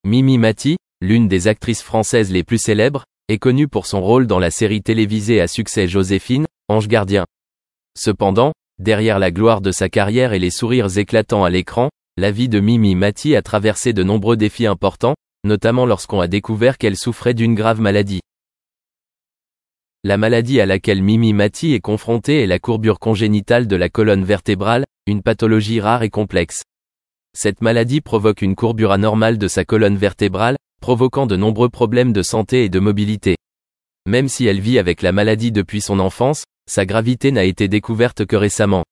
Mimi Mati, l'une des actrices françaises les plus célèbres, est connue pour son rôle dans la série télévisée à succès Joséphine, Ange Gardien. Cependant, derrière la gloire de sa carrière et les sourires éclatants à l'écran, la vie de Mimi Mati a traversé de nombreux défis importants, notamment lorsqu'on a découvert qu'elle souffrait d'une grave maladie. La maladie à laquelle Mimi Mati est confrontée est la courbure congénitale de la colonne vertébrale, une pathologie rare et complexe. Cette maladie provoque une courbure anormale de sa colonne vertébrale, provoquant de nombreux problèmes de santé et de mobilité. Même si elle vit avec la maladie depuis son enfance, sa gravité n'a été découverte que récemment.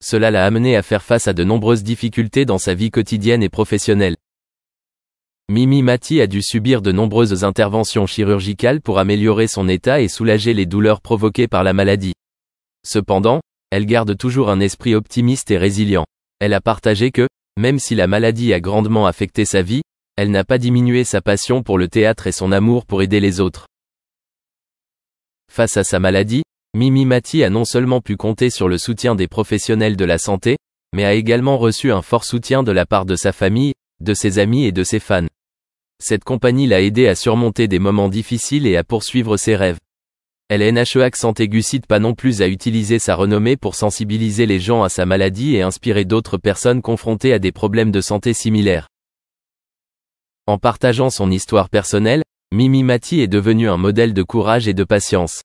Cela l'a amenée à faire face à de nombreuses difficultés dans sa vie quotidienne et professionnelle. Mimi Mati a dû subir de nombreuses interventions chirurgicales pour améliorer son état et soulager les douleurs provoquées par la maladie. Cependant, elle garde toujours un esprit optimiste et résilient. Elle a partagé que, même si la maladie a grandement affecté sa vie, elle n'a pas diminué sa passion pour le théâtre et son amour pour aider les autres. Face à sa maladie, Mimi Mati a non seulement pu compter sur le soutien des professionnels de la santé, mais a également reçu un fort soutien de la part de sa famille, de ses amis et de ses fans. Cette compagnie l'a aidé à surmonter des moments difficiles et à poursuivre ses rêves. LNHEAC Santé n'hésite pas non plus à utiliser sa renommée pour sensibiliser les gens à sa maladie et inspirer d'autres personnes confrontées à des problèmes de santé similaires. En partageant son histoire personnelle, Mimi Mati est devenue un modèle de courage et de patience.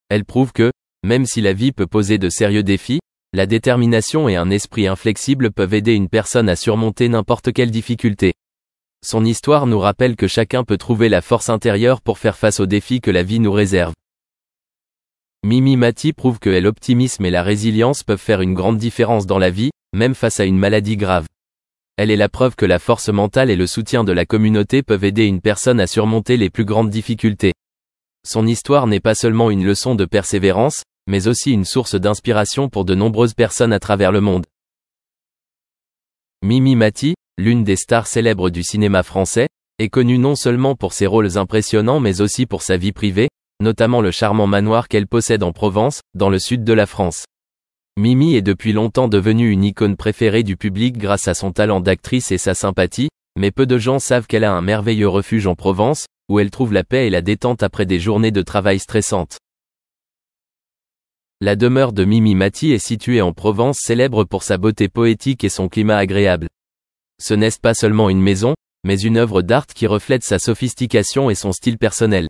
Elle prouve que, même si la vie peut poser de sérieux défis, la détermination et un esprit inflexible peuvent aider une personne à surmonter n'importe quelle difficulté. Son histoire nous rappelle que chacun peut trouver la force intérieure pour faire face aux défis que la vie nous réserve. Mimi Mati prouve que l'optimisme et la résilience peuvent faire une grande différence dans la vie, même face à une maladie grave. Elle est la preuve que la force mentale et le soutien de la communauté peuvent aider une personne à surmonter les plus grandes difficultés. Son histoire n'est pas seulement une leçon de persévérance, mais aussi une source d'inspiration pour de nombreuses personnes à travers le monde. Mimi Mati, l'une des stars célèbres du cinéma français, est connue non seulement pour ses rôles impressionnants mais aussi pour sa vie privée, notamment le charmant manoir qu'elle possède en Provence, dans le sud de la France. Mimi est depuis longtemps devenue une icône préférée du public grâce à son talent d'actrice et sa sympathie, mais peu de gens savent qu'elle a un merveilleux refuge en Provence, où elle trouve la paix et la détente après des journées de travail stressantes. La demeure de Mimi Mati est située en Provence, célèbre pour sa beauté poétique et son climat agréable. Ce n'est pas seulement une maison, mais une œuvre d'art qui reflète sa sophistication et son style personnel.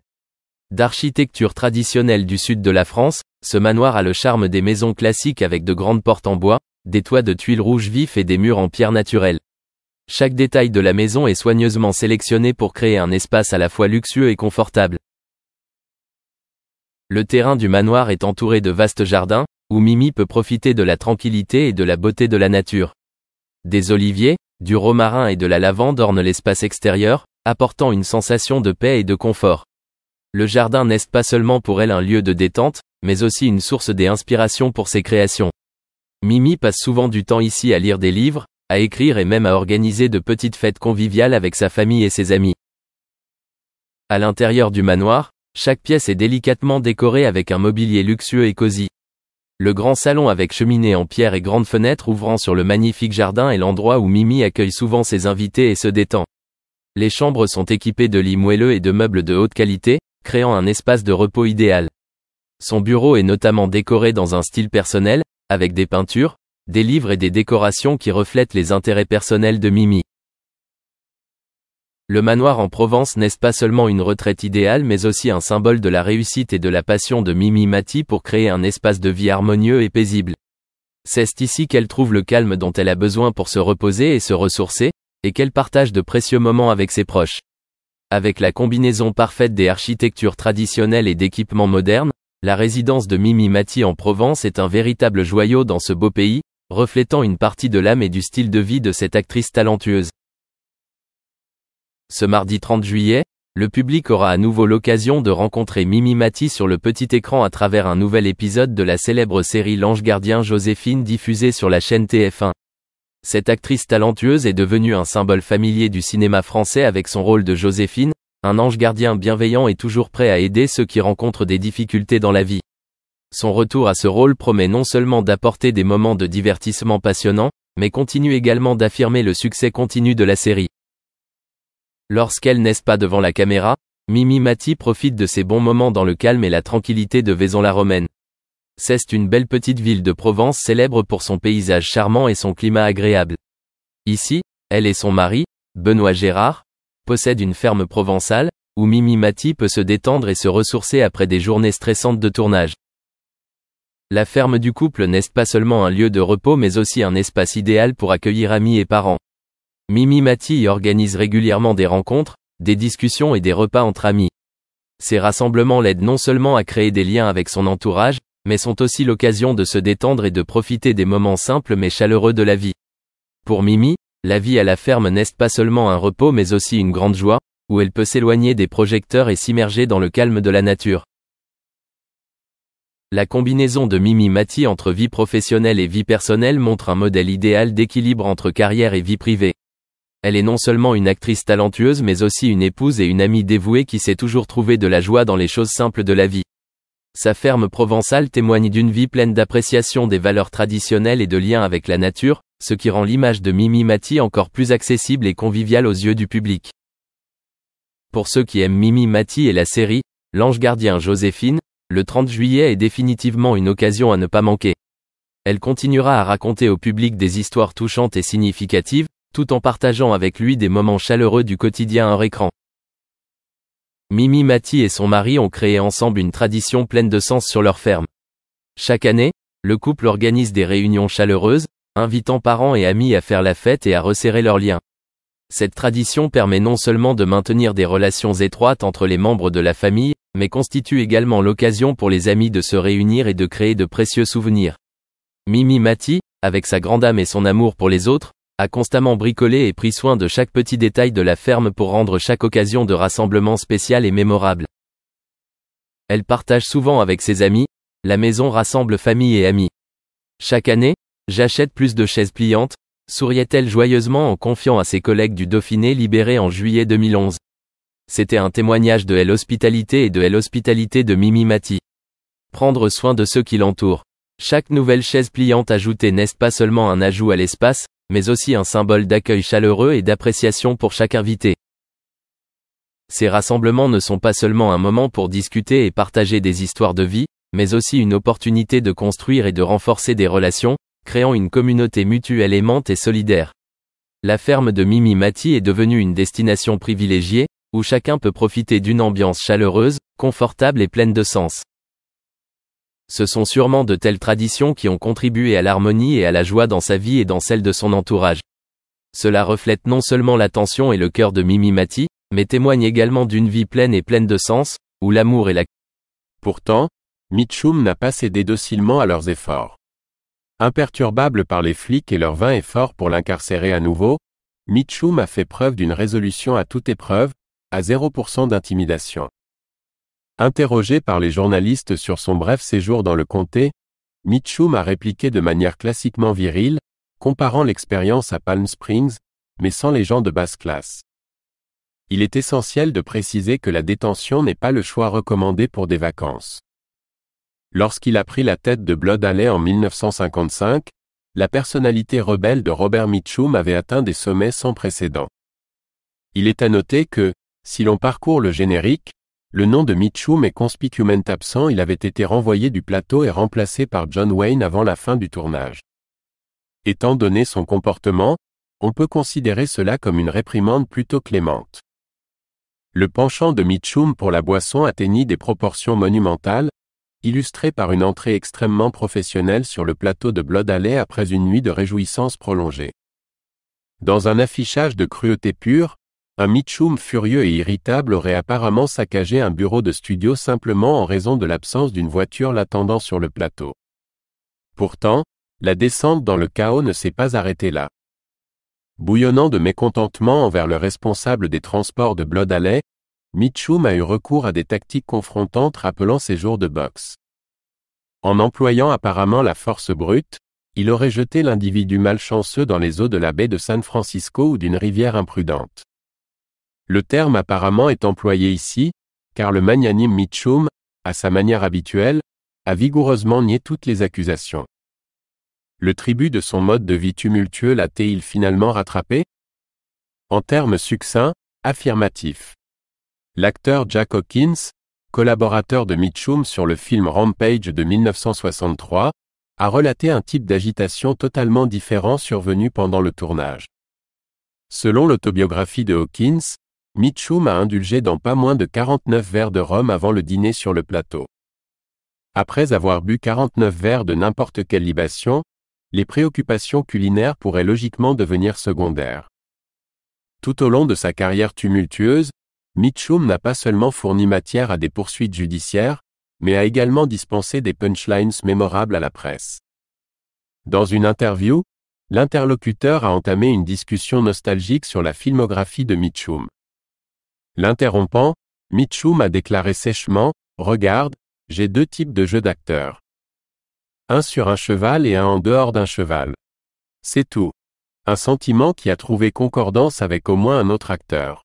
D'architecture traditionnelle du sud de la France, ce manoir a le charme des maisons classiques avec de grandes portes en bois, des toits de tuiles rouges vifs et des murs en pierre naturelle. Chaque détail de la maison est soigneusement sélectionné pour créer un espace à la fois luxueux et confortable. Le terrain du manoir est entouré de vastes jardins, où Mimi peut profiter de la tranquillité et de la beauté de la nature. Des oliviers, du romarin et de la lavande ornent l'espace extérieur, apportant une sensation de paix et de confort. Le jardin n'est pas seulement pour elle un lieu de détente, mais aussi une source d'inspiration pour ses créations. Mimi passe souvent du temps ici à lire des livres, à écrire et même à organiser de petites fêtes conviviales avec sa famille et ses amis. À l'intérieur du manoir, chaque pièce est délicatement décorée avec un mobilier luxueux et cosy. Le grand salon avec cheminée en pierre et grandes fenêtres ouvrant sur le magnifique jardin est l'endroit où Mimi accueille souvent ses invités et se détend. Les chambres sont équipées de lits moelleux et de meubles de haute qualité, créant un espace de repos idéal. Son bureau est notamment décoré dans un style personnel, avec des peintures, des livres et des décorations qui reflètent les intérêts personnels de Mimi. Le manoir en Provence n'est pas seulement une retraite idéale mais aussi un symbole de la réussite et de la passion de Mimi Mati pour créer un espace de vie harmonieux et paisible. C'est ici qu'elle trouve le calme dont elle a besoin pour se reposer et se ressourcer, et qu'elle partage de précieux moments avec ses proches. Avec la combinaison parfaite des architectures traditionnelles et d'équipements modernes, la résidence de Mimi Mati en Provence est un véritable joyau dans ce beau pays, reflétant une partie de l'âme et du style de vie de cette actrice talentueuse. Ce mardi 30 juillet, le public aura à nouveau l'occasion de rencontrer Mimi Mati sur le petit écran à travers un nouvel épisode de la célèbre série L'Ange Gardien Joséphine diffusée sur la chaîne TF1. Cette actrice talentueuse est devenue un symbole familier du cinéma français avec son rôle de Joséphine, un ange gardien bienveillant et toujours prêt à aider ceux qui rencontrent des difficultés dans la vie. Son retour à ce rôle promet non seulement d'apporter des moments de divertissement passionnants, mais continue également d'affirmer le succès continu de la série. Lorsqu'elle n'est pas devant la caméra, Mimi Mati profite de ses bons moments dans le calme et la tranquillité de Vaison-la-Romaine. C'est une belle petite ville de Provence célèbre pour son paysage charmant et son climat agréable. Ici, elle et son mari, Benoît Gérard, possèdent une ferme provençale, où Mimi Mati peut se détendre et se ressourcer après des journées stressantes de tournage. La ferme du couple n'est pas seulement un lieu de repos mais aussi un espace idéal pour accueillir amis et parents. Mimi Mati y organise régulièrement des rencontres, des discussions et des repas entre amis. Ces rassemblements l'aident non seulement à créer des liens avec son entourage, mais sont aussi l'occasion de se détendre et de profiter des moments simples mais chaleureux de la vie. Pour Mimi, la vie à la ferme n'est pas seulement un repos mais aussi une grande joie, où elle peut s'éloigner des projecteurs et s'immerger dans le calme de la nature. La combinaison de Mimi Mati entre vie professionnelle et vie personnelle montre un modèle idéal d'équilibre entre carrière et vie privée. Elle est non seulement une actrice talentueuse mais aussi une épouse et une amie dévouée qui sait toujours trouver de la joie dans les choses simples de la vie. Sa ferme provençale témoigne d'une vie pleine d'appréciation des valeurs traditionnelles et de lien avec la nature, ce qui rend l'image de Mimi Mati encore plus accessible et conviviale aux yeux du public. Pour ceux qui aiment Mimi Mati et la série, L'Ange Gardien Joséphine, le 30 juillet est définitivement une occasion à ne pas manquer. Elle continuera à raconter au public des histoires touchantes et significatives, tout en partageant avec lui des moments chaleureux du quotidien hors écran. Mimi Mati et son mari ont créé ensemble une tradition pleine de sens sur leur ferme. Chaque année, le couple organise des réunions chaleureuses, invitant parents et amis à faire la fête et à resserrer leurs liens. Cette tradition permet non seulement de maintenir des relations étroites entre les membres de la famille, mais constitue également l'occasion pour les amis de se réunir et de créer de précieux souvenirs. Mimi Mati, avec sa grande âme et son amour pour les autres, a constamment bricolé et pris soin de chaque petit détail de la ferme pour rendre chaque occasion de rassemblement spéciale et mémorable. Elle partage souvent avec ses amis, la maison rassemble famille et amis. Chaque année, j'achète plus de chaises pliantes, souriait-elle joyeusement en confiant à ses collègues du Dauphiné libérés en juillet 2011. C'était un témoignage de l'hospitalité et de l'hospitalité de Mimi Mati. Prendre soin de ceux qui l'entourent. Chaque nouvelle chaise pliante ajoutée n'est pas seulement un ajout à l'espace, mais aussi un symbole d'accueil chaleureux et d'appréciation pour chaque invité. Ces rassemblements ne sont pas seulement un moment pour discuter et partager des histoires de vie, mais aussi une opportunité de construire et de renforcer des relations, créant une communauté mutuelle aimante et solidaire. La ferme de Mimi Mati est devenue une destination privilégiée, où chacun peut profiter d'une ambiance chaleureuse, confortable et pleine de sens. Ce sont sûrement de telles traditions qui ont contribué à l'harmonie et à la joie dans sa vie et dans celle de son entourage. Cela reflète non seulement l'attention et le cœur de Mimi Mati, mais témoigne également d'une vie pleine et pleine de sens, où l'amour et la... Pourtant, Mitchum n'a pas cédé docilement à leurs efforts. Imperturbable par les flics et leur vain effort pour l'incarcérer à nouveau, Mitchum a fait preuve d'une résolution à toute épreuve, à 0% d'intimidation. Interrogé par les journalistes sur son bref séjour dans le comté, Mitchum a répliqué de manière classiquement virile, comparant l'expérience à Palm Springs, mais sans les gens de basse classe. Il est essentiel de préciser que la détention n'est pas le choix recommandé pour des vacances. Lorsqu'il a pris la tête de Blood Alley en 1955, la personnalité rebelle de Robert Mitchum avait atteint des sommets sans précédent. Il est à noter que, si l'on parcourt le générique, le nom de Mitchum est conspicuement absent. Il avait été renvoyé du plateau et remplacé par John Wayne avant la fin du tournage. Étant donné son comportement, on peut considérer cela comme une réprimande plutôt clémente. Le penchant de Mitchum pour la boisson atteignit des proportions monumentales, illustrées par une entrée extrêmement professionnelle sur le plateau de Blood Alley après une nuit de réjouissances prolongée. Dans un affichage de cruauté pure, un Mitchum furieux et irritable aurait apparemment saccagé un bureau de studio simplement en raison de l'absence d'une voiture l'attendant sur le plateau. Pourtant, la descente dans le chaos ne s'est pas arrêtée là. Bouillonnant de mécontentement envers le responsable des transports de Blood Alley, Mitchum a eu recours à des tactiques confrontantes rappelant ses jours de boxe. En employant apparemment la force brute, il aurait jeté l'individu malchanceux dans les eaux de la baie de San Francisco ou d'une rivière imprudente. Le terme apparemment est employé ici, car le magnanime Mitchum, à sa manière habituelle, a vigoureusement nié toutes les accusations. Le tribut de son mode de vie tumultueux l'a-t-il finalement rattrapé? En termes succincts, Affirmatif. L'acteur Jack Hawkins, collaborateur de Mitchum sur le film Rampage de 1963, a relaté un type d'agitation totalement différent survenu pendant le tournage. Selon l'autobiographie de Hawkins, Mitchum a indulgé dans pas moins de 49 verres de rhum avant le dîner sur le plateau. Après avoir bu 49 verres de n'importe quelle libation, les préoccupations culinaires pourraient logiquement devenir secondaires. Tout au long de sa carrière tumultueuse, Mitchum n'a pas seulement fourni matière à des poursuites judiciaires, mais a également dispensé des punchlines mémorables à la presse. Dans une interview, l'interlocuteur a entamé une discussion nostalgique sur la filmographie de Mitchum. L'interrompant, Mitchum a déclaré sèchement « Regarde, j'ai 2 types de jeux d'acteurs. Un sur un cheval et un en dehors d'un cheval. C'est tout. » Un sentiment qui a trouvé concordance avec au moins un autre acteur.